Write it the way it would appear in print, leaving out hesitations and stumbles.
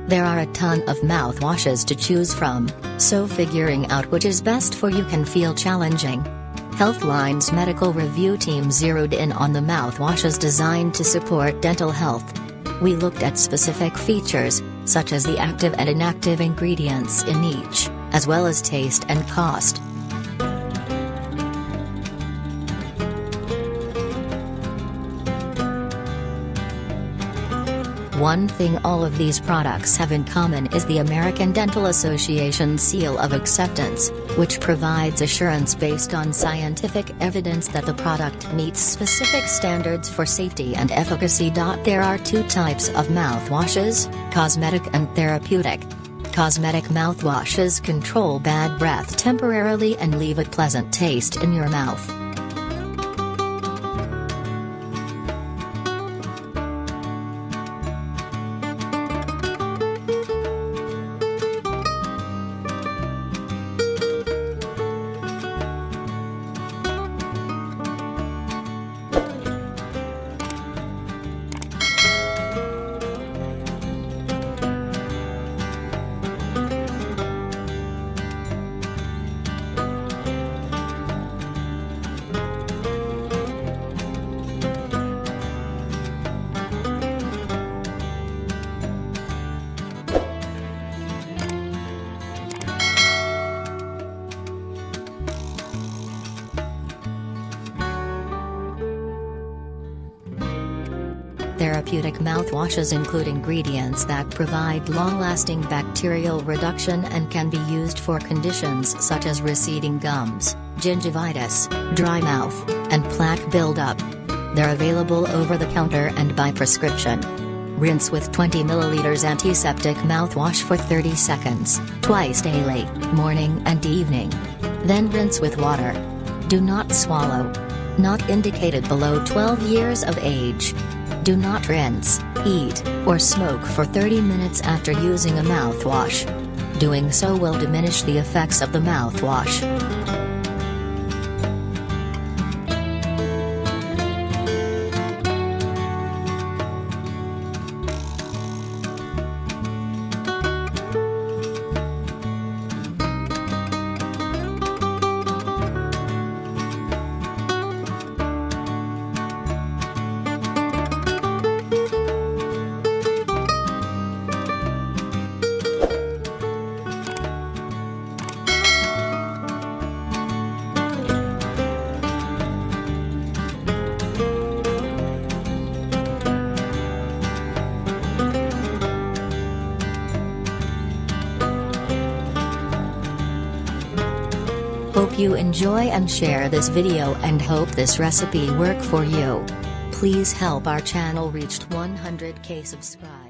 There are a ton of mouthwashes to choose from, so figuring out which is best for you can feel challenging. Healthline's medical review team zeroed in on the mouthwashes designed to support dental health. We looked at specific features, such as the active and inactive ingredients in each, as well as taste and cost. One thing all of these products have in common is the American Dental Association Seal of Acceptance, which provides assurance based on scientific evidence that the product meets specific standards for safety and efficacy. There are two types of mouthwashes, cosmetic and therapeutic. Cosmetic mouthwashes control bad breath temporarily and leave a pleasant taste in your mouth. Therapeutic mouthwashes include ingredients that provide long-lasting bacterial reduction and can be used for conditions such as receding gums, gingivitis, dry mouth, and plaque buildup. They're available over the counter and by prescription. Rinse with 20 ml antiseptic mouthwash for 30 seconds, twice daily, morning and evening. Then rinse with water. Do not swallow. Not indicated below 12 years of age. Do not rinse, eat, or smoke for 30 minutes after using a mouthwash. Doing so will diminish the effects of the mouthwash. Hope you enjoy and share this video and hope this recipe work for you. Please help our channel reach 100K subscribers.